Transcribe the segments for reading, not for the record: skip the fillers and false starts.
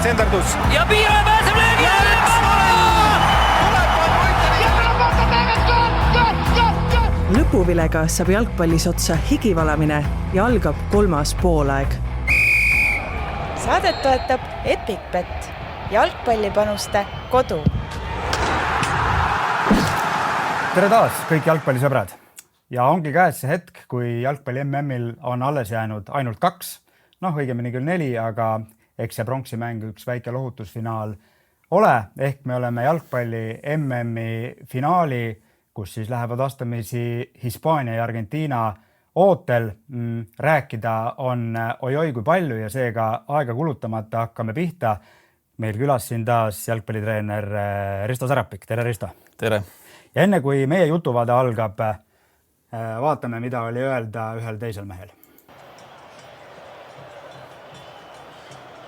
senderdus. Ja Piira pääseb löögi! Lõpuvilega saab jalgpallis otsa higivalamine ja algab 3. poolaeg. Saadet toetab EpicBet, jalgpallipanuste kodu. Tere taas kõik jalgpallisõbrad. Ja ongi käes see hetk, kui jalgpalli MM-il on alles jäänud ainult 2, õigemini küll 4, aga eks see pronksi mäng üks väike lohutusfinaal ole. Ehk me oleme jalgpalli MM-i finaali, kus siis lähevad vastamisi Hispaania ja Argentiina ootel. Rääkida on oi kui palju ja seega aega kulutamata hakkame pihta. Meil külas siin taas jalgpallitreener Risto Sarapik. Tere, Risto! Tere! Ja enne kui meie jutuvaade algab, vaatame, mida oli öelda ühel teisel mehel.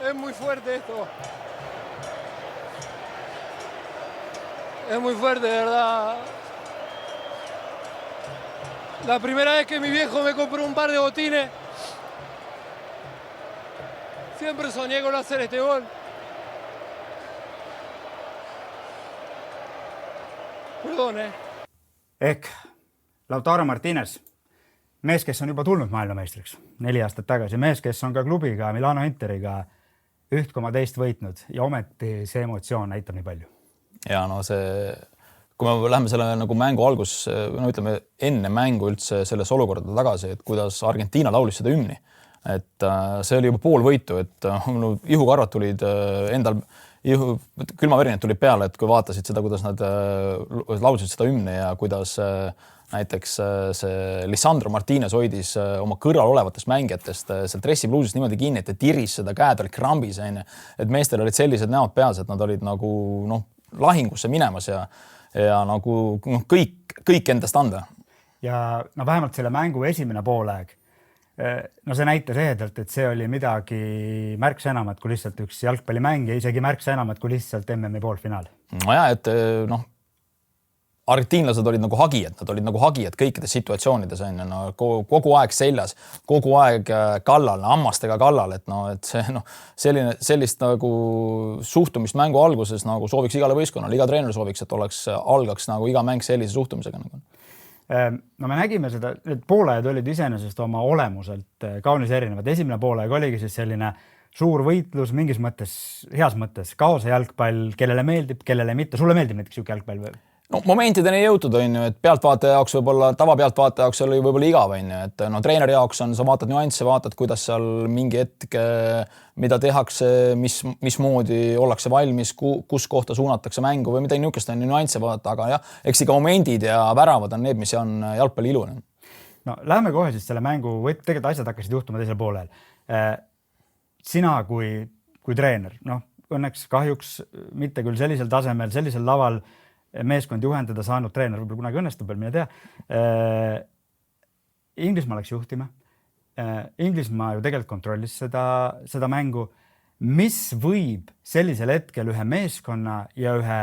Es muy fuerte esto. Es muy fuerte, de verdad. La primera vez que mi viejo me compró un par de botines, siempre soñé con hacer este gol. Perdón, Ehk Lautaro Martínez, mees, kes on juba tulnud maailmameistriks 4 aastat tagasi, mees, kes on ka klubiga Milano Interiga 1,2 võitnud ja ometi see emotsioon näitab nii palju. Ja kui me läheme selle nagu mängu algus, ütleme enne mängu üldse selles olukorda tagasi, et kuidas Argentiina laulis seda hümni. Et see oli juba pool võitu, et ihukarvad tulid endal, külmaverinid tulid peale, et kui vaatasid seda, kuidas nad laulsid seda hümni ja kuidas näiteks see Lisandro Martínez hoidis oma kõrval olevatest mängijatest seal dressipluusist niimoodi kinni, et tiris seda, käed olid krambis. Et meestel olid sellised näod peas, et nad olid nagu lahingusse minemas ja nagu kõik endast anda. Ja vähemalt selle mängu esimene poolaeg, see näitas ehedalt, et see oli midagi märksa enamat kui lihtsalt üks jalgpallimäng ja isegi märksa enamat kui lihtsalt MM-i poolfinaal. Et argentiinlased olid nagu hagijad, nad olid nagu hagijad kõikides situatsioonides, kogu aeg seljas, kogu aeg kallal, hammastega kallal, et see sellist nagu suhtumist mängu alguses nagu sooviks igale võistkonnale, iga treener sooviks, et algaks nagu iga mäng sellise suhtumisega. Me nägime seda, et poolajad olid iseenesest oma olemuselt kaunis erinevad. Esimene poolaeg oligi siis selline suur võitlus, mingis mõttes, heas mõttes, kaose jalgpall, kellele meeldib, kellele mitte. Sulle meeldib näiteks siuke jalgpall või? Momentideni jõutud on ju, et pealtvaataja jaoks võib-olla, tavapealtvaataja jaoks oli võib-olla igav on ju, et treeneri jaoks on, sa vaatad nüansse, vaatad, kuidas seal mingi hetk, mida tehakse, mismoodi ollakse valmis, kus kohta suunatakse mängu või midagi niukest on nüansse vaadata, aga jah, eks ikka momendid ja väravad on need, mis on jalgpalli ilu. Lähme kohe siis selle mängu, tegelikult asjad hakkasid juhtuma teisel poolel. Sina kui treener, õnneks kahjuks mitte küll sellisel tasemel, sellisel laval meeskond juhendada saanud treener, võib-olla kunagi õnnestub veel, mine tea. Inglismaa läks juhtima. Inglismaa ju tegelikult kontrollis seda mängu. Mis võib sellisel hetkel ühe meeskonna ja ühe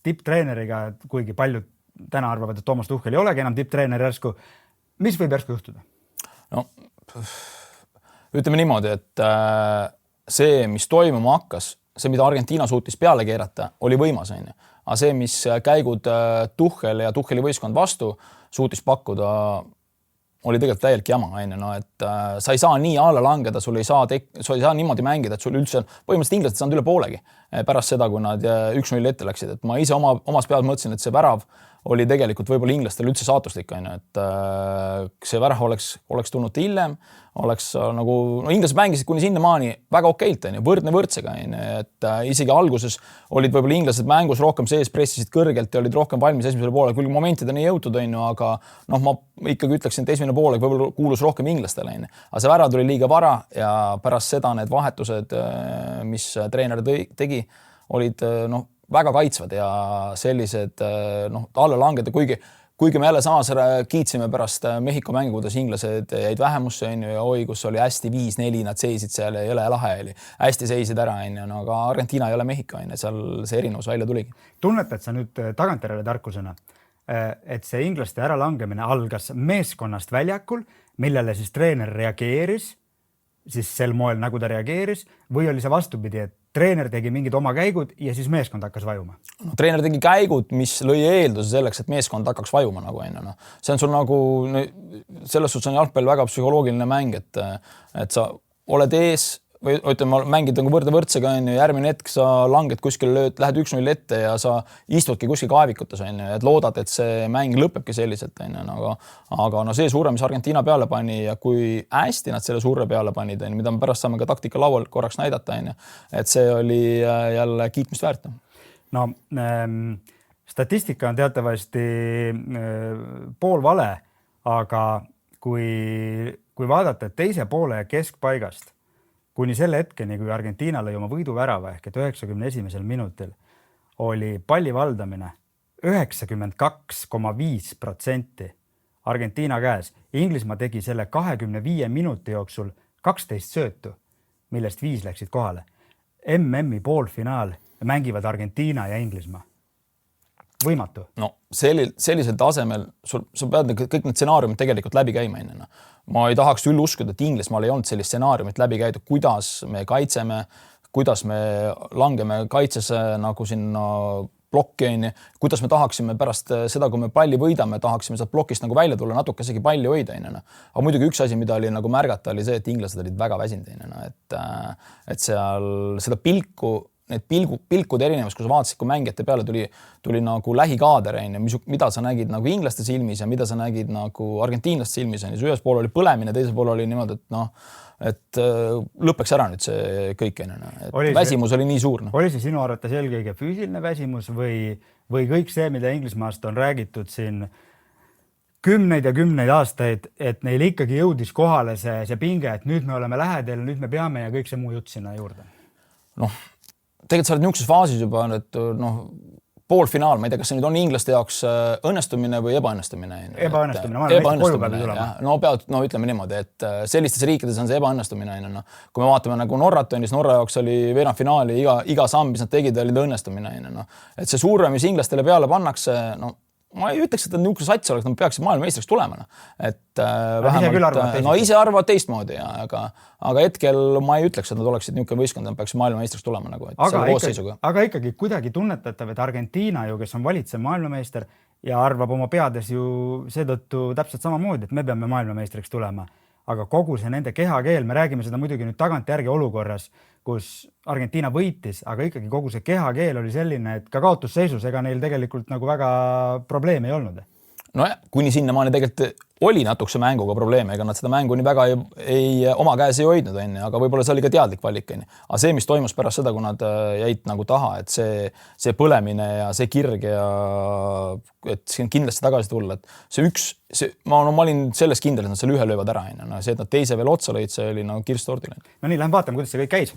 tipptreeneriga, kuigi paljud täna arvavad, et Toomas Tuchel ei olegi enam tipptreener järsku, mis võib järsku juhtuda? Ütleme niimoodi, et see, mis toimuma hakkas, see, mida Argentiina suutis peale keerata, oli võimas. Aga see, mis käigud Tuchel ja Tucheli võistkond vastu suutis pakkuda, oli tegelikult täielik jama. Et sa ei saa nii alla langeda, sul ei saa niimoodi mängida, et sul üldse põhimõtteliselt inglased saanud üle poolegi pärast seda, kui nad 1-0 ette läksid. Et ma ise omas peas mõtlesin, et see värav oli tegelikult võib-olla inglastel üldse saatuslik. Et see värav oleks tulnud hiljem, oleks nagu, inglased mängisid kuni sinnamaani väga okeilt, võrdne võrdsega. Et isegi alguses olid võib-olla inglased mängus rohkem sees, pressisid kõrgelt ja olid rohkem valmis esimesele poole, küll momentideni jõutud, aga ma ikkagi ütleksin, et esimene poole võib-olla kuulus rohkem inglastele. Aga see värav tuli liiga vara ja pärast seda need vahetused, mis treener tegi, olid väga kaitsvad ja sellised alla langeda, kuigi me jälle samas kiitsime pärast Mehhiko mängu, kuidas inglased jäid vähemusse ja kus oli hästi 5-4, nad seisid seal ja jõle lahe oli. Hästi seisid ära, aga Argentiina ei ole Mehhiko, seal see erinevus välja tuligi. Tunnetad sa nüüd tagantjärele tarkusena, et see inglaste äralangemine algas meeskonnast väljakul, millele siis treener reageeris, siis sel moel, nagu ta reageeris, või oli see vastupidi, et treener tegi mingid oma käigud ja siis meeskond hakkas vajuma. No, treener tegi käigud, mis lõi eelduse selleks, et meeskond hakkaks vajuma nagu enne. No. See on sul nagu, selles suhtes on jalgpall väga psühholoogiline mäng, et sa oled ees või ütleme, mängid nagu võrdsega, järgmine hetk sa langed kuskil, lähed 1-0 ette ja sa istudki kuskil kaevikutes, et loodad, et see mäng lõpebki selliselt. Aga no see suure, mis Argentiina peale pani ja kui hästi nad selle suure peale panid, mida me pärast saame ka taktika laual korraks näidata, et see oli jälle kiitmist väärt. No, statistika on teatavasti pool vale, aga kui vaadata teise poole keskpaigast, kuni selle hetkeni, kui Argentiina lõi oma võiduvärava ehk et 91. minutil oli palli valdamine 92,5% Argentiina käes. Inglismaa tegi selle 25 minuti jooksul 12 söötu, millest 5 läksid kohale. MM-i poolfinaal mängivad Argentiina ja Inglismaa. Võimatu. No sellisel tasemel sa pead kõik need stsenaariumid tegelikult läbi käima enne. Ma ei tahaks üll uskuda, et Inglismaal ei olnud sellist stsenaariumit läbi käidud, kuidas me kaitseme, kuidas me langeme kaitsesse nagu sinna plokki, kuidas me tahaksime pärast seda, kui me palli võidame, tahaksime sealt plokist nagu välja tulla, natuke isegi palli hoida. Aga muidugi üks asi, mida oli nagu märgata, oli see, et inglased olid väga väsinud. Et seal seda need pilkud erinevus, kui sa vaatasid, kui mängijate peale tuli nagu lähikaader, mida sa nägid nagu inglaste silmis ja mida sa nägid nagu argentiinlaste silmis. Ühes pool oli põlemine, teisel pool oli niimoodi, et lõpeks ära nüüd see kõik. Väsimus oli nii suur. Oli see sinu arvates eelkõige füüsiline väsimus või kõik see, mida Inglismaast on räägitud siin kümneid ja kümneid aastaid, et neil ikkagi jõudis kohale see pinge, et nüüd me oleme lähedal, nüüd me peame ja kõik see muu jutt sinna juurde? Tegelikult sa oled niisuguses faasis juba, et poolfinaal, ma ei tea, kas see nüüd on inglaste jaoks õnnestumine või ebaõnnestumine. Ebaõnnestumine. Ütleme niimoodi, et sellistes riikides on see ebaõnnestumine. Kui me vaatame nagu Norrat, siis Norra jaoks oli veerandfinaali, iga samm, mis nad tegid, oli õnnestumine. Et see suure, mis inglastele peale pannakse, ma ei ütleks, et niisugune sats oleks, nad peaksid maailmameistriks tulema. Ise arvavad teistmoodi, aga hetkel ma ei ütleks, et nad oleksid niisugune võistkond, nad peaksid maailmameistriks tulema. Aga ikkagi kuidagi tunnetatav, et Argentiina ju, kes on valitsev maailmameister ja arvab oma peades ju seetõttu täpselt samamoodi, et me peame maailmameistriks tulema. Aga kogu see nende kehakeel, me räägime seda muidugi nüüd tagantjärgi olukorras, kus Argentiina võitis, aga ikkagi kogu see kehakeel oli selline, et ka kaotusseisus ega neil tegelikult nagu väga probleeme ei olnud. Kuni sinna maani tegelikult oli natukese mänguga probleeme, ega nad seda mängu nii väga oma käes ei hoidnud, aga võib-olla see oli ka teadlik valik. Aga see, mis toimus pärast seda, kui nad jäid nagu taha, et see põlemine ja see kirg ja et siin kindlasti tagasi tulla, et ma olin selles kindel, et nad selle ühe löövad ära. See, et nad teise veel otsa lõid, see oli nagu kirst tordil. No nii, lähme vaatame, kuidas see kõik käis.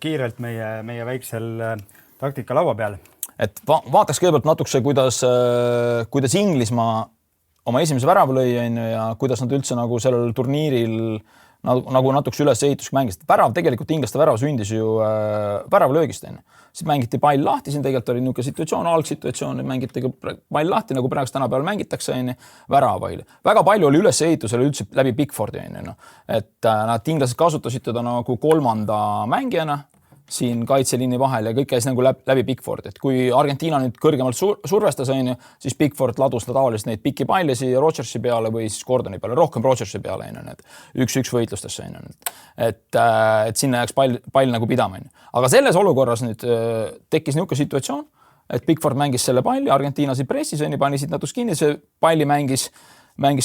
Kiirelt meie väiksel taktika laua peal. Et vaataks kõigepealt natukese, kuidas Inglismaa oma esimese värava lõi ja kuidas nad üldse nagu sellel turniiril nagu natuks üles ehituseks mängisid. Värav tegelikult inglaste värav sündis ju väravlöögist. Siis mängiti pall lahti, siin tegelikult oli niisugune situatsioon, algsituatsioon, mängiti pall lahti, nagu praegu tänapäeval mängitakse värava. Väga palju oli üles ehitusel üldse läbi Pickfordi. Et nad inglased kasutasid teda nagu kolmanda mängijana siin kaitseliini vahel ja kõik käis nagu läbi Pickford. Et kui Argentiina nüüd kõrgemalt survestas, siis Pickford ladus tavaliselt neid pikki pallisi Rodgersi peale või siis Gordoni peale, rohkem Rodgersi peale. 1-1 võitlustesse. Et sinna jääks pall nagu pidama. Aga selles olukorras nüüd tekkis niisugune situatsioon, et Pickford mängis selle palli, Argentiina siit pressis, panisid natuks kinni, see palli mängis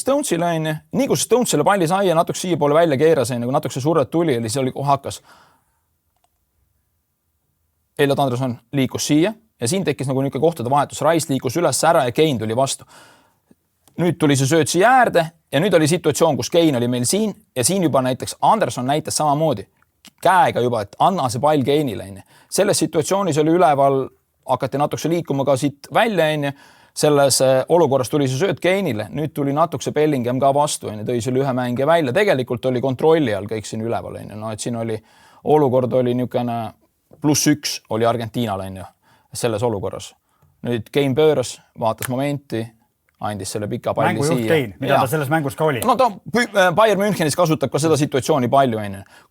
Stonesile. Nii kui Stones selle palli sai ja natuke siia poole välja keeras, kui natuke see surret tuli, siis oli kohe hakkas. Elliot Anderson liikus siia ja siin tekkis nagu niisugune kohtade vahetus. Rice liikus üles ära ja Kane tuli vastu. Nüüd tuli see sööt siia äärde ja nüüd oli situatsioon, kus Kane oli meil siin ja siin juba näiteks Anderson näitas samamoodi käega juba, et anna see pall Kane'ile. Selles situatsioonis oli üleval, hakati natukese liikuma ka siit välja. Selles olukorras tuli see sööt Kane'ile, nüüd tuli natukese Bellingham ka vastu, tõi selle ühe mängija välja. Tegelikult oli kontrolli all kõik siin üleval. Et siin oli olukord oli niisugune +1 oli Argentiinal selles olukorras. Nüüd Kane pööras, vaatas momenti, andis selle pika palli siia. Mängujuht Kane, mida ta selles mängus ka oli? Ta Bayern Münchenis kasutab ka seda situatsiooni palju,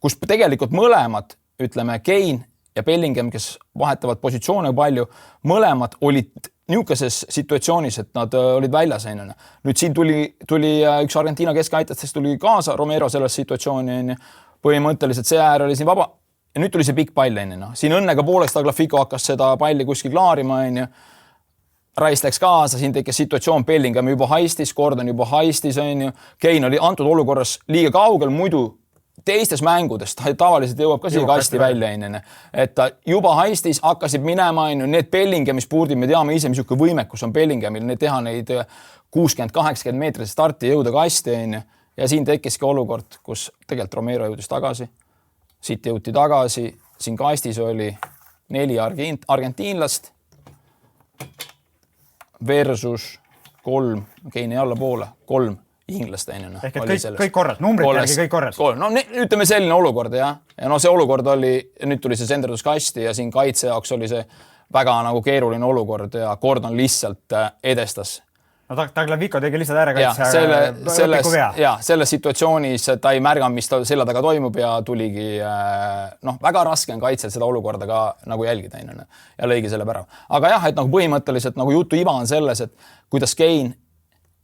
kus tegelikult mõlemad ütleme, Kane ja Bellingham, kes vahetavad positsioone palju, mõlemad olid niisuguses situatsioonis, et nad olid väljas. Nüüd siin tuli üks Argentiina keskaitjatest tuli kaasa, Romero selles situatsiooni. Põhimõtteliselt see äär oli siin vaba ja nüüd tuli see pikk pall. Siin õnnega pooleks Tagliafico hakkas seda palli kuskil klaarima. Rice läks kaasa, siin tekkis situatsioon, Bellingham juba haistis, Gordon juba haistis. Kane oli antud olukorras liiga kaugel, muidu teistes mängudes tavaliselt jõuab ka siia kasti välja. Et ta juba haistis, hakkasid minema, need Bellinghami spurdid, me teame ise, mis võimekus on Bellinghamil, need teha neid 60-80 meetrit starti jõuda kasti. Ja siin tekkiski olukord, kus tegelikult Romero jõudis tagasi, siit jõuti tagasi, siin kastis oli 4 argentiinlast versus 3, Keini alla poole, 3 inglast. Ehk et kõik korras, numbrid järgi kõik korras. No ütleme selline olukord, jah. Ja no see olukord oli, nüüd tuli see senderdus kasti ja siin kaitse jaoks oli see väga nagu keeruline olukord ja Gordon lihtsalt edestas. No Tagliafico tegi lihtsalt äärekaitse, aga selles situatsioonis ta ei märganud, mis ta selle taga toimub ja tuligi, väga raske on kaitsel seda olukorda ka nagu jälgida ja lõigi selle pära. Aga jah, et nagu põhimõtteliselt nagu jutu iva on selles, et kuidas Kane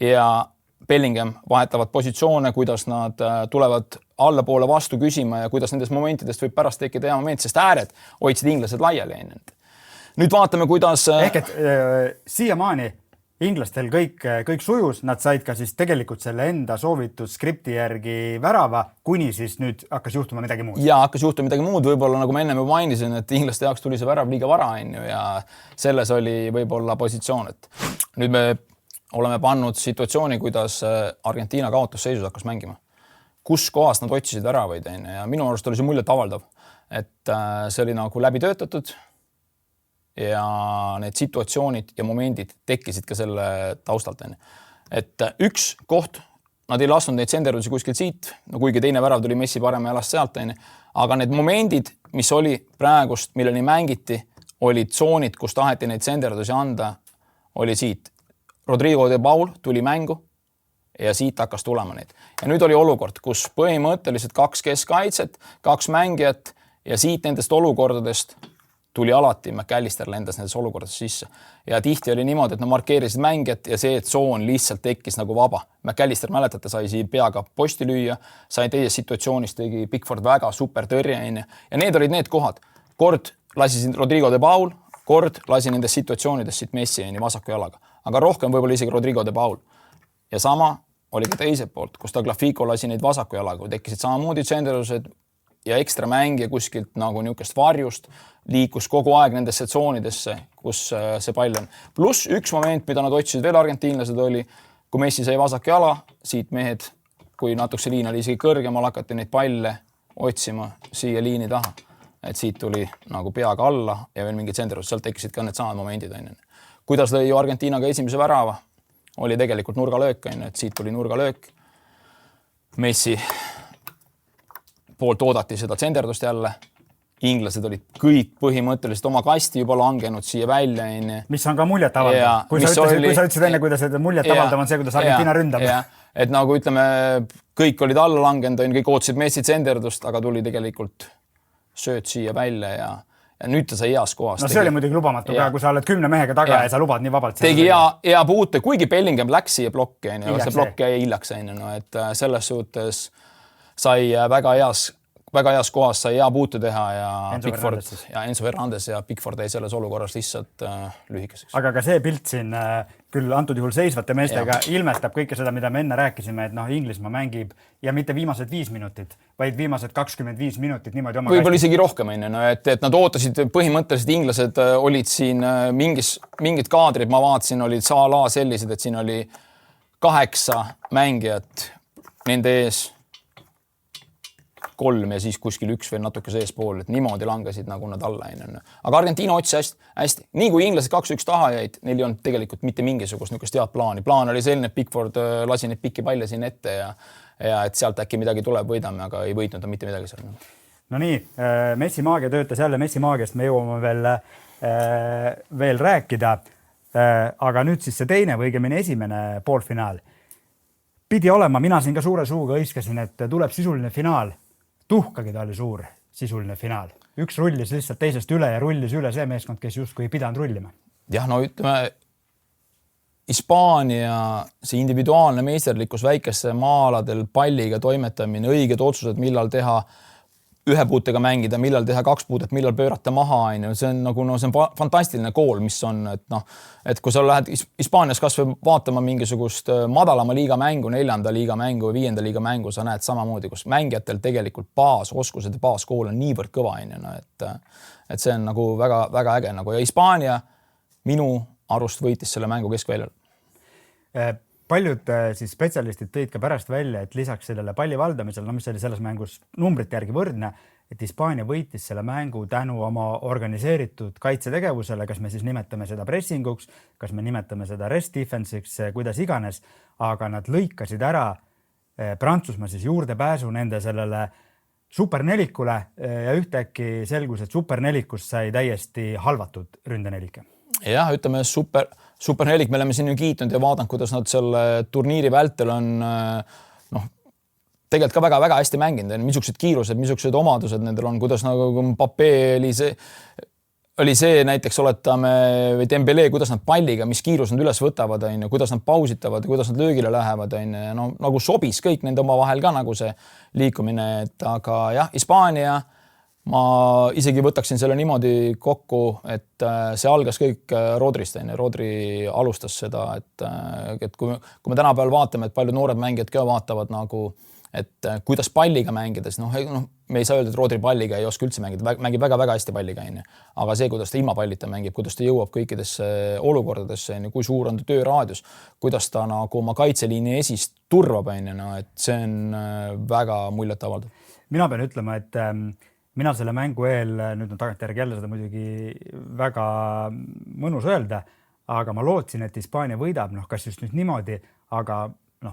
ja Bellingham vahetavad positsioone, kuidas nad tulevad allapoole vastu küsima ja kuidas nendest momentidest võib pärast tekkida hea moment, sest ääred hoidsid inglased laiali. Nüüd vaatame, kuidas... Ehk et siiamaani inglastel kõik sujus, nad said ka siis tegelikult selle enda soovitud skripti järgi värava, kuni siis nüüd hakkas juhtuma midagi muud. Ja hakkas juhtuma midagi muud, võib-olla nagu ma enne mainisin, et inglaste jaoks tuli see värav liiga vara ja selles oli võib-olla positsioon, et nüüd me oleme pannud situatsiooni, kuidas Argentiina kaotusseisus hakkas mängima. Kus kohast nad otsisid väravaid ja minu arust oli see muljet avaldav, et see oli nagu läbi töötatud ja need situatsioonid ja momendid tekkisid ka selle taustalt. Et üks koht, nad ei lasknud neid senderdusi kuskil siit, no kuigi teine värav tuli Messi parema jalast sealt, aga need momendid, mis oli praegust, milleni mängiti, olid tsoonid, kus taheti neid senderdusi anda, oli siit. Rodrigo de Paul tuli mängu ja siit hakkas tulema neid. Ja nüüd oli olukord, kus põhimõtteliselt 2 keskkaitset, 2 mängijat ja siit nendest olukordadest tuli alati McAllister lendas nendes olukordades sisse. Ja tihti oli niimoodi, et nad markeerisid mängijat ja see tsoon lihtsalt tekkis nagu vaba. McAllister, mäletate, sai siin peaga posti lüüa, sai teises situatsioonis, tegi Pickford väga super tõrje. Ja need olid need kohad. Kord lasi siin Rodrigo de Paul, kord lasi nendes situatsioonides siit Messi vasaku jalaga. Aga rohkem võib-olla isegi Rodrigo de Paul. Ja sama oli ka teiselt poolt, kus Tagliafico lasi neid vasaku jalaga. Tekkisid samamoodi tsenderused ja ekstra mängija kuskilt nagu niukest varjust liikus kogu aeg nendesse tsoonidesse, kus see pall on. Plus üks moment, mida nad otsisid veel argentiinlased oli, kui Messi sai vasak jala, siit mehed, kui natukese liin oli isegi kõrgemal, hakati neid palle otsima siia liini taha. Et siit tuli nagu peaga alla ja veel mingi tsenderus, sealt tekkisid ka need samad momendid. Kuidas lõi Argentiinaga esimese värava, oli tegelikult nurgalöök, et siit tuli nurgalöök. Messi poolt oodati seda tsenderdust jälle. Inglased olid kõik põhimõtteliselt oma kasti juba langenud siia välja. Mis on ka muljet avaldav. Kui sa ütlesid enne, kuidas muljet avaldav on see, kuidas Argentiina ründab. Et nagu ütleme, kõik olid alla langenud, kõik ootasid Messi tsenderdust, aga tuli tegelikult sööt siia välja ja nüüd ta sai heas kohas. No see oli muidugi lubamatu ka, kui sa oled 10 mehega taga ja sa lubad nii vabalt. Tegi hea puute, kuigi Bellingham läks siia blokki, see blokk jäi hiljaks. Et selles suhtes sai väga heas kohas sai hea puute teha ja Enzo Fernandes ja Pickford jäi selles olukorras lihtsalt lühikeseks. Aga ka see pilt siin küll antud juhul seisvate meestega ilmetab kõike seda, mida me enne rääkisime, et Inglismaa mängib ja mitte viimased 5 minutit, vaid viimased 25 minutit niimoodi oma võib-olla isegi rohkem, et nad ootasid põhimõtteliselt, inglased olid siin mingid kaadrid, ma vaatasin, olid Salah sellised, et siin oli 8 mängijat nende ees 3 ja siis kuskil 1 veel natuke seespool, et niimoodi langesid nagu nad alla. Aga Argentiina otsis hästi. Nii kui inglased 2-1 taha jäid, neil ei olnud tegelikult mitte mingisugust niisugust head plaani. Plaan oli selline, et Pickford lasi neid pikki palle siin ette ja et sealt äkki midagi tuleb, võidame, aga ei võitnud mitte midagi seal. No nii, Messi maagia töötas jälle, Messi maagiast me jõuame veel rääkida. Aga nüüd siis see teine või õigemini esimene poolfinaal. Pidi olema, mina siin ka suure suuga hõiskasin, et tuleb sisuline finaal. Tuhkagi ta oli suur. sisuline finaal. Üks rullis lihtsalt teisest üle ja rullis üle see meeskond, kes justkui ei pidanud rullima. Jah, no ütleme, Hispaania see individuaalne meisterlikkus väikeste maaladel palliga toimetamine, õiged otsused, millal teha ühe puutega mängida, millal teha 2 puudet, millal pöörata maha, see on nagu see on fantastiline kool, mis on, et kui sa lähed Hispaanias kas või vaatama mingisugust madalama liiga mängu, 4. liiga mängu või 5. liiga mängu, sa näed samamoodi, kus mängijatel tegelikult baasoskused ja baaskool on niivõrd kõva, et see on nagu väga, väga äge nagu ja Hispaania minu arust võitis selle mängu keskväljal. Paljud siis spetsialistid tõid ka pärast välja, et lisaks sellele palli valdamisel, mis oli selles mängus numbrite järgi võrdne, et Hispaania võitis selle mängu tänu oma organiseeritud kaitsetegevusele, kas me siis nimetame seda pressinguks, kas me nimetame seda rest defense'iks, kuidas iganes, aga nad lõikasid ära Prantsusmaa siis juurdepääsu nende sellele supernelikule ja ühtäkki selgus, et supernelikust sai täiesti halvatud ründenelike. Jah, ütleme supernelik, me oleme siin ju kiitnud ja vaadanud, kuidas nad selle turniiri vältel on tegelikult ka väga-väga hästi mänginud. Missugused kiirused, missugused omadused nendel on, kuidas nagu Mbappé oli see näiteks oletame või Dembélé, kuidas nad palliga, mis kiirus nad üles võtavad, kuidas nad pausitavad, kuidas nad löögile lähevad. No, nagu sobis kõik nende oma vahel ka nagu see liikumine, aga jah, Hispaania ma isegi võtaksin selle niimoodi kokku, et see algas kõik Rodrist. Rodri alustas seda, et kui me tänapäeval vaatame, et paljud noored mängijad ka vaatavad nagu, et kuidas palliga mängides, me ei saa öelda, et Rodri palliga ei oska üldse mängida, mängib väga-väga hästi palliga. Aga see, kuidas ta ilma pallita mängib, kuidas ta jõuab kõikidesse olukordadesse, kui suur on ta tööraadius, kuidas ta nagu oma kaitseliini esist turvab, et see on väga muljet avaldav. Mina pean ütlema, et mina selle mängu eel, nüüd on tagantjärgi jälle seda muidugi väga mõnus öelda, aga ma lootsin, et Hispaania võidab, kas just nüüd niimoodi, aga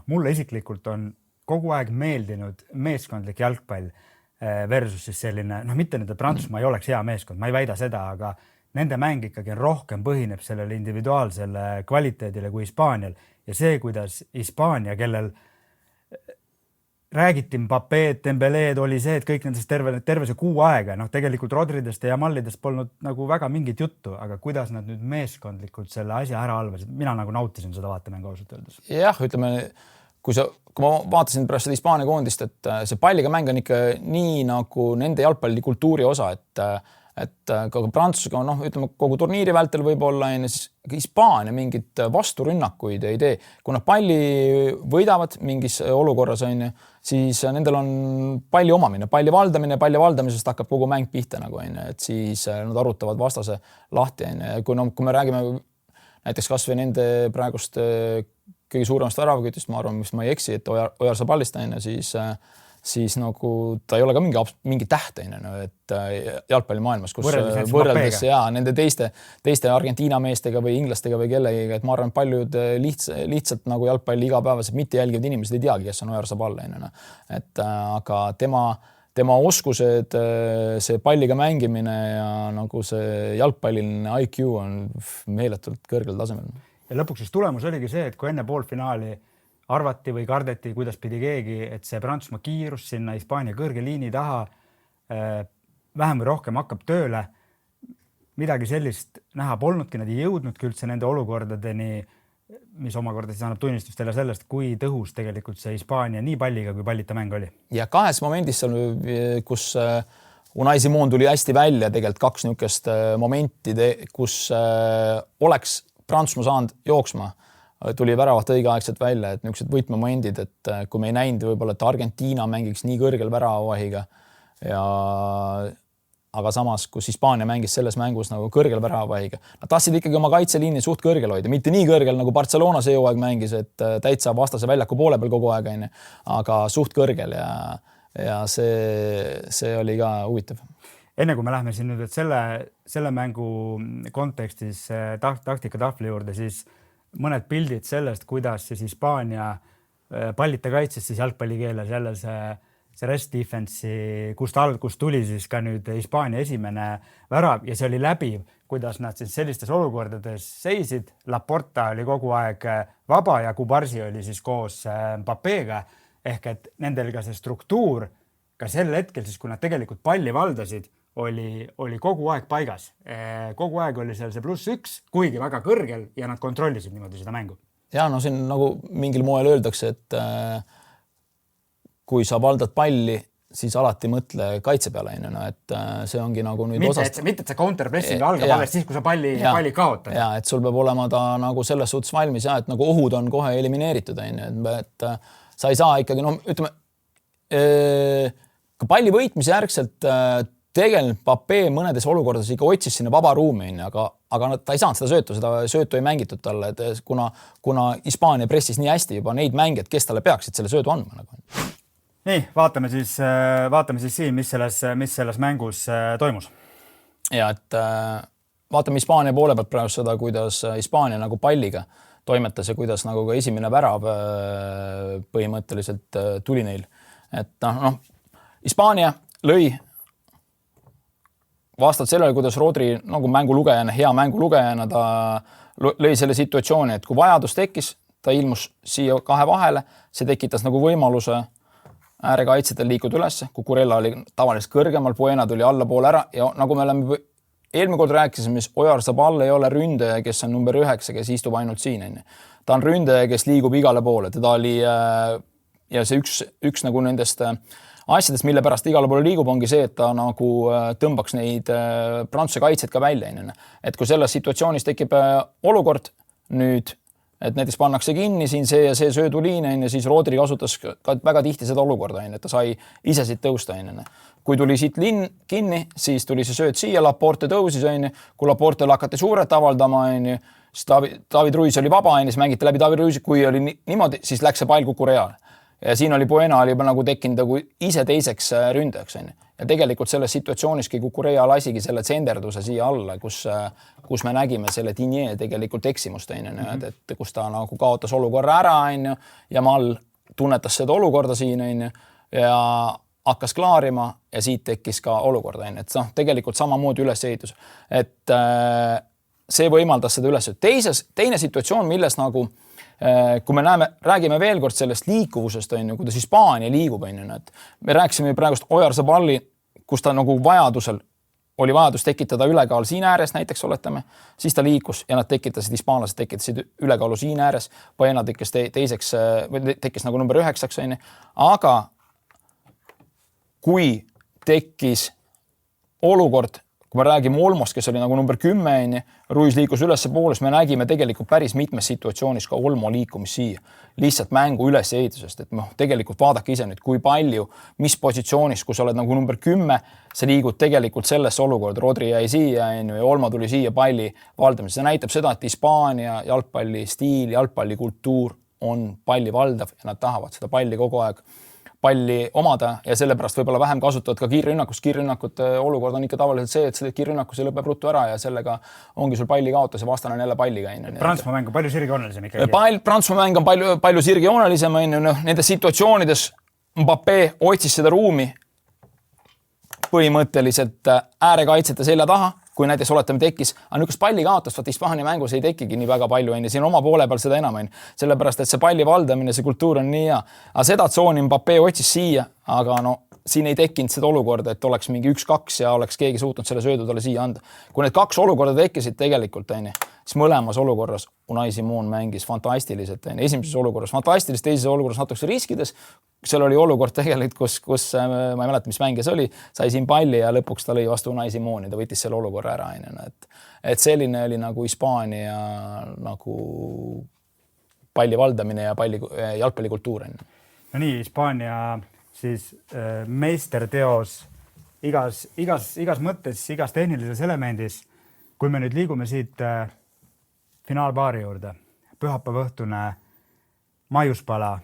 mulle isiklikult on kogu aeg meeldinud meeskondlik jalgpall versus siis selline, mitte nüüd, et Prantsusmaa ei oleks hea meeskond, ma ei väida seda, aga nende mäng ikkagi rohkem põhineb sellele individuaalsele kvaliteedile kui Hispaanial ja see, kuidas Hispaania, kellel räägiti Mbappéd, Dembeleed oli see, et kõik nendest terve see 6 aega, tegelikult Rodridest ja Jamallidest polnud nagu väga mingit juttu, aga kuidas nad nüüd meeskondlikult selle asja ära halvasid, mina nagu nautisin seda vaatemängu ausalt öeldes. Jah, ütleme, kui ma vaatasin pärast seda Hispaania koondist, et see palliga mäng on ikka nii nagu nende jalgpallikultuuri osa, et ka Prantsusega, ütleme kogu turniiri vältel võib-olla, siis Hispaania mingit vasturünnakuid ei tee. Kui nad palli võidavad mingis olukorras, siis nendel on palli omamine, palli valdamisest hakkab kogu mäng pihta, et siis nad arutavad vastase lahti. Kui me räägime näiteks kas või nende praegust kõige suuremast väravakütist, ma arvan, mis ma ei eksi, et Ojarzaballist, siis nagu ta ei ole ka mingi täht, et jalgpallimaailmas, kus võrreldes nende teiste Argentiina meestega või inglastega või kellegiga, et ma arvan, paljud lihtsalt nagu jalgpalli igapäevaselt mitte jälgivad inimesed ei teagi, kes on Ojarzabal. Aga tema oskused, see palliga mängimine ja nagu see jalgpalliline IQ on meeletult kõrgel tasemel. Ja lõpuks siis tulemus oligi see, et kui enne poolfinaali arvati või kardeti, kuidas pidi keegi, et see Prantsusmaa kiirus sinna Hispaania kõrge liini taha vähem või rohkem hakkab tööle. Midagi sellist näha polnudki, nad ei jõudnudki üldse nende olukordadeni, mis omakorda siis annab tunnistust teile sellest, kui tõhus tegelikult see Hispaania nii palliga kui pallita mäng oli. Ja 2 momendis, kus Unai Simon tuli hästi välja, tegelikult 2 niisugust momenti, kus oleks Prantsusmaa saanud jooksma, tuli väravat õigeaegselt välja, et niisugused võtmemomendid, et kui me ei näinud võib-olla, et Argentiina mängiks nii kõrgel väravavahiga aga samas, kus Hispaania mängis selles mängus nagu kõrgel väravavahiga. Nad tahtsid ikkagi oma kaitseliini suht kõrgel hoida, mitte nii kõrgel nagu Barcelona see jõuaeg mängis, et täitsa vastase väljaku poole peal kogu aeg, aga suht kõrgel ja see oli ka huvitav. Enne kui me lähme siin nüüd, et selle mängu kontekstis taktika tahvli juurde, siis mõned pildid sellest, kuidas siis Hispaania pallita kaitses siis jalgpallikeeles jälle see rest defense'i, kust tuli siis ka nüüd Hispaania esimene värav ja see oli läbiv, kuidas nad siis sellistes olukordades seisid. Laporta oli kogu aeg vaba ja Kubarsi oli siis koos Mbappéga ehk et nendel ka see struktuur ka sel hetkel siis, kui nad tegelikult palli valdasid, oli kogu aeg paigas. Kogu aeg oli seal see +1, kuigi väga kõrgel ja nad kontrollisid niimoodi seda mängu. Ja no siin nagu mingil moel öeldakse, et kui sa valdad palli, siis alati mõtle kaitse peale. Et see ongi nagu nüüd osast... Mitte, et see counterpressing algab alles siis, kui sa palli kaotad. Ja, et sul peab olema ta nagu selles suhtes valmis ja et nagu ohud on kohe elimineeritud. Et sa ei saa ikkagi, no ütleme, ka palli võitmise järgselt tegelikult Mbappé mõnedes olukordades ikka otsis sinna vaba ruumi, aga ta ei saanud seda söötu ei mängitud talle, et kuna Hispaania pressis nii hästi juba neid mängijad, kes talle peaksid selle söödu andma. Nii, vaatame siis siin, mis selles mängus toimus. Ja, et vaatame Hispaania poole pealt praegu seda, kuidas Hispaania nagu palliga toimetas ja kuidas nagu ka esimene värav põhimõtteliselt tuli neil. Et Hispaania lõi vastavalt sellele, kuidas Rodri nagu mängulugejana, hea mängulugejana ta lõi selle situatsiooni, et kui vajadus tekkis, ta ilmus siia kahe vahele, see tekitas nagu võimaluse äärekaitsetel liikuda ülesse, Cucurella oli tavaliselt kõrgemal, Buena tuli allapoole ära ja nagu me oleme eelmine kord rääkisime, mis Oyarzabal ei ole ründaja, kes on number 9, kes istub ainult siin. Ta on ründaja, kes liigub igale poole. Teda oli, ja see üks nagu nendest asjadest, mille pärast igale poole liigub, ongi see, et ta nagu tõmbaks neid Prantsuse kaitseid ka välja. Et kui selles situatsioonis tekib olukord nüüd, et näiteks pannakse kinni siin see ja see sööduliin, siis Rodri kasutas ka väga tihti seda olukorda, et ta sai ise siit tõusta. Kui tuli siit linn kinni, siis tuli see sööd siia, Laporte tõusis, kui Laportele hakati suurelt avaldama, siis David Ruiz oli vaba, siis mängiti läbi David Ruiz, kui oli niimoodi, siis läks see pall Cucurellale. Ja siin oli Buena oli juba nagu tekkinud nagu ise teiseks ründajaks. Ja tegelikult selles situatsiooniski Cucurella lasigi selle tsenderduse siia alla, kus me nägime selle Digne tegelikult eksimust, et kus ta nagu kaotas olukorra ära ja Mal tunnetas seda olukorda siin ja hakkas klaarima ja siit tekkis ka olukorda. Et tegelikult samamoodi ülesehitus. Et see võimaldas seda üles. Teine situatsioon, milles nagu kui me räägime veel kord sellest liikuvusest, kuidas Hispaania liigub, et me rääkisime praegust Oyarzaballi, kus ta nagu oli vajadus tekitada ülekaal siin ääres näiteks oletame, siis ta liikus ja nad hispaanlased tekitasid ülekaalu siin ääres, Buena tekkis nagu number 9, aga kui tekkis olukord, kui me räägime Olmost, kes oli nagu number 10, Ruiz liikus ülesse poolest, me nägime tegelikult päris mitmes situatsioonis ka Olmo liikumis siia. Lihtsalt mängu ülesehitusest, et tegelikult vaadake ise nüüd, kui palju, mis positsioonis, kui sa oled nagu number 10, sa liigud tegelikult sellesse olukorda. Rodri jäi siia ja Olmo tuli siia palli valdamise. See näitab seda, et Hispaania jalgpalli stiil, jalgpalli kultuur on palli valdav ja nad tahavad seda palli kogu aeg palli omada ja sellepärast võib-olla vähem kasutavad ka kiirrünnakust. Kiirrünnakute olukord on ikka tavaliselt see, et selle kiirrünnakus lõpeb ruttu ära ja sellega ongi sul palli kaotas ja vastane on jälle palliga. Prantsusmaa mäng on palju sirgjoonelisem ikkagi. Prantsusmaa mäng on palju sirgjoonelisem. Nendes situatsioonides Mbappé otsis seda ruumi põhimõtteliselt äärekaitsete selja taha, kui näiteks oletame tekkis, aga niisugust palli kaotast, vaat Hispaania mängus ei tekigi nii väga palju, siin oma poole peal seda enam, sellepärast, et see palli valdamine, see kultuur on nii hea. Aga seda tsooni Mbappé otsis siia, aga siin ei tekkinud seda olukorda, et oleks mingi 1-2 ja oleks keegi suutnud selle söödu talle siia anda. Kui need 2 olukorda tekkisid tegelikult, siis mõlemas olukorras Unai Simon mängis fantastiliselt. Esimeses olukorras fantastiliselt, teises olukorras natuke riskides. Seal oli olukord tegelikult, kus ma ei mäleta, mis mängijas oli, sai siin palli ja lõpuks ta lõi vastu Unai Simoni, ta võttis selle olukorra ära. Et selline oli nagu Hispaania nagu palli valdamine ja jalgpallikultuur. No nii, Hispaania siis meisterteos igas mõttes, igas tehnilises elemendis. Kui me nüüd liigume siit finaalpaari juurde, pühapäeva õhtune Maiuspala,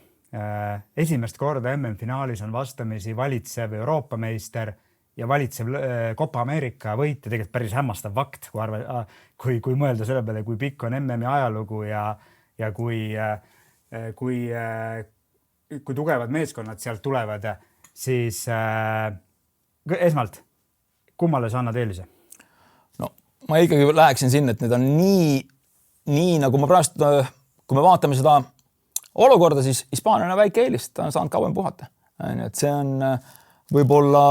esimest korda MM-finaalis on vastamisi valitsev Euroopa meister ja valitsev Copa Ameerika võit ja tegelikult päris hämmastav fakt, kui mõelda selle peale, kui pikk on MM-i ajalugu ja kui tugevad meeskonnad sealt tulevad, siis esmalt, kummale sa annad eelise? No, ma ikkagi läheksin sinna, et need on nii nagu ma praegu, kui me vaatame seda olukorda, siis Hispaania on väike eelis, ta on saanud kauem puhata. Et see on võib-olla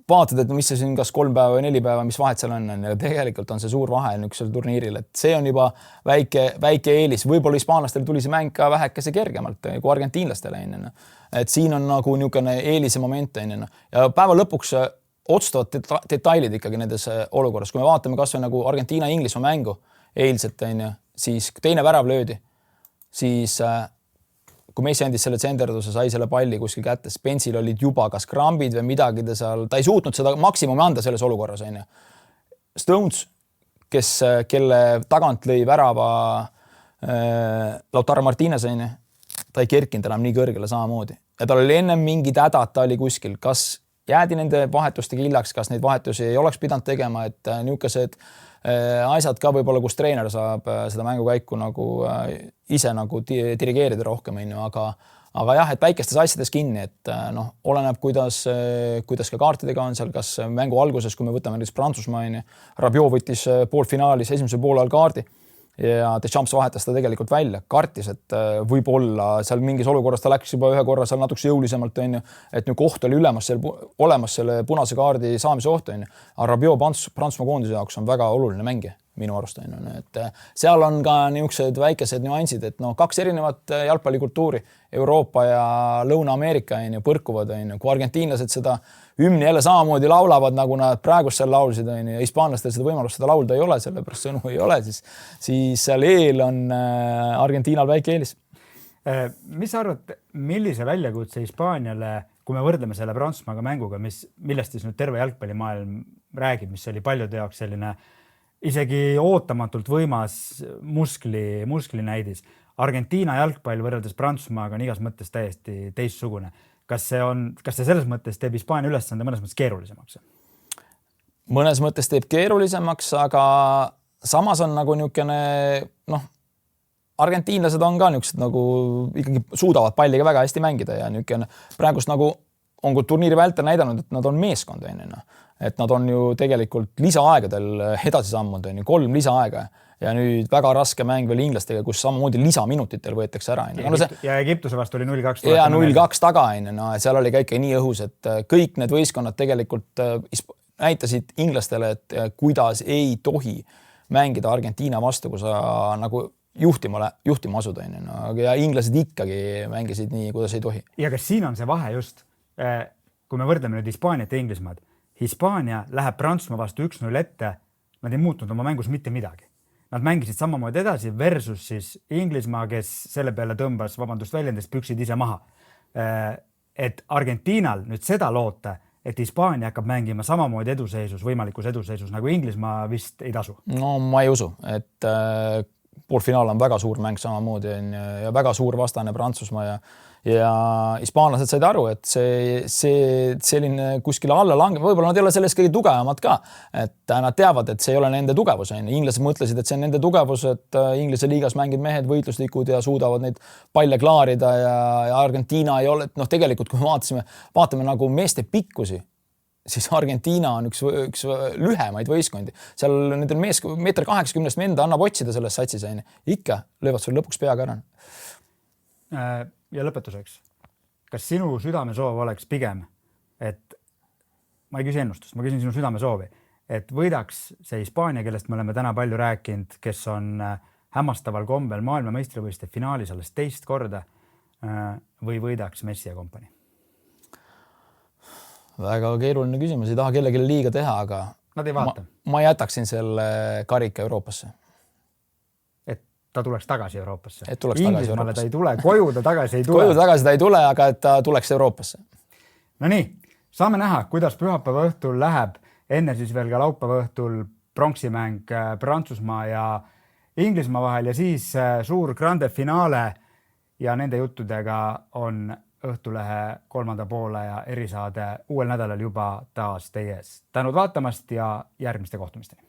vaatad, et mis see siin kas 3 päeva või 4 päeva, mis vahet seal on, ja tegelikult on see suur vahe niisugusel turniiril, et see on juba väike eelis. Võib-olla hispaanlastel tuli see mäng ka vähekese kergemalt kui argentiinlastele. Et siin on nagu niisugune eelise moment. Ja päeva lõpuks otsustavad detailid ikkagi nendes olukorras. Kui me vaatame kas või nagu Argentiina-Inglismaa mängu eilselt, siis teine värav löödi, siis kui Messi andis selle tsenderduse, sai selle palli kuskil kätte, Spence'il olid juba kas krambid või midagi ta ei suutnud seda maksimumi anda selles olukorras. Stones, kelle tagant lõi värava Lautaro Martínez, ta ei kerkinud enam nii kõrgele samamoodi. Ja tal oli ennem mingi häda, ta oli kuskil, kas jäädi nende vahetustega hiljaks, kas neid vahetusi ei oleks pidanud tegema, et niisugused asjad ka võib-olla, kus treener saab seda mängukäiku nagu ise nagu dirigeerida rohkem, aga jah, et väikestes asjades kinni, et oleneb, kuidas ka kaartidega on seal, kas mängu alguses, kui me võtame näiteks Prantsusmaa, Rabiot võttis poolfinaalis esimesel poolel kaardi ja Deschamps vahetas ta tegelikult välja, kartis, et võib-olla seal mingis olukorras ta läks juba ühe korra seal natuke jõulisemalt, et nüüd koht oli olemas selle punase kaardi saamise oht. Rabiot Prantsusmaa koondise jaoks on väga oluline mängija minu arust. Et seal on ka niisugused väikesed nüansid, et 2 erinevat jalgpallikultuuri, Euroopa ja Lõuna-Ameerika põrkuvad. Kui argentiinlased seda hümni jälle samamoodi laulavad, nagu nad praegu seal laulsid, ja hispaanlastel seda võimalust seda laulda ei ole, sellepärast sõnu ei ole, siis seal eel on Argentiinal väike eelis. Mis sa arvad, millise väljakutse Hispaaniale, kui me võrdleme selle Prantsusmaaga mänguga, millest siis nüüd terve jalgpallimaailm räägib, mis oli paljude jaoks selline isegi ootamatult võimas muskli näidis. Argentiina jalgpall võrreldes Prantsusmaaga on igas mõttes täiesti teistsugune. Kas see selles mõttes teeb Hispaania ülesande mõnes mõttes keerulisemaks? Mõnes mõttes teeb keerulisemaks, aga samas on nagu niisugune, argentiinlased on ka niisugused nagu ikkagi suudavad palliga väga hästi mängida ja niisugune praegust nagu on kui turniiri vältel näidanud, et nad on meeskond. Et nad on ju tegelikult lisaaegadel edasi sammunud, 3 lisaaega ja nüüd väga raske mäng veel inglastega, kus samamoodi lisaminutitel võetakse ära. Ja Egiptuse vastu oli 0-2. Ja 0-2 taga, seal oli ka ikka nii õhus, et kõik need võistkonnad tegelikult näitasid inglastele, et kuidas ei tohi mängida Argentiina vastu, kui sa nagu juhtima asud. Ja inglased ikkagi mängisid nii, kuidas ei tohi. Ja kas siin on see vahe just, kui me võrdleme nüüd Hispaaniat ja Inglismaad, Hispaania läheb Prantsusmaa vastu 1-0 ette, nad ei muutnud oma mängus mitte midagi. Nad mängisid samamoodi edasi versus siis Inglismaa, kes selle peale tõmbas, väljendest püksid ise maha. Et Argentiinal nüüd seda loota, et Hispaania hakkab mängima samamoodi võimalikus eduseisus nagu Inglismaa vist ei tasu. No ma ei usu, et poolfinaal on väga suur mäng samamoodi ja väga suur vastane Prantsusmaa ja hispaanlased said aru, et see selline kuskile alla langeb, võib-olla nad ei ole sellest kõige tugevamad ka, et nad teavad, et see ei ole nende tugevus. Inglased mõtlesid, et see on nende tugevus, et Inglise liigas mängib mehed võitluslikud ja suudavad neid palle klaarida ja Argentiina ei ole, et tegelikult kui vaatame nagu meeste pikkusi, siis Argentiina on üks lühemaid võistkondi. Seal nendel 1,80 m venda annab otsida selles satsis. Ikka löövad sul lõpuks peaga ära. Ja lõpetuseks, kas sinu südamesoov oleks pigem, et ma ei küsi ennustust, ma küsin sinu südamesoovi, et võidaks see Hispaania, kellest me oleme täna palju rääkinud, kes on hämmastaval kombel maailmameistrivõistluste finaalis alles 2 korda või võidaks Messi ja kompanii? Väga keeruline küsimus, ei taha kellelegi liiga teha, aga nad ei vaata. Ma jätaksin selle karika Euroopasse. Ta tuleks tagasi Euroopasse. Inglismaale ta ei tule, koju ta tagasi ei tule. Koju tagasi ta ei tule, aga et ta tuleks Euroopasse. No nii, saame näha, kuidas pühapäeva õhtul läheb. Enne siis veel ka laupäeva õhtul pronksimäng Prantsusmaa ja Inglismaa vahel ja siis suur grande finaale ja nende juttudega on Õhtulehe 3. poole ja erisaade uuel nädalal juba taas teie ees. Tänud vaatamast ja järgmiste kohtumisteni.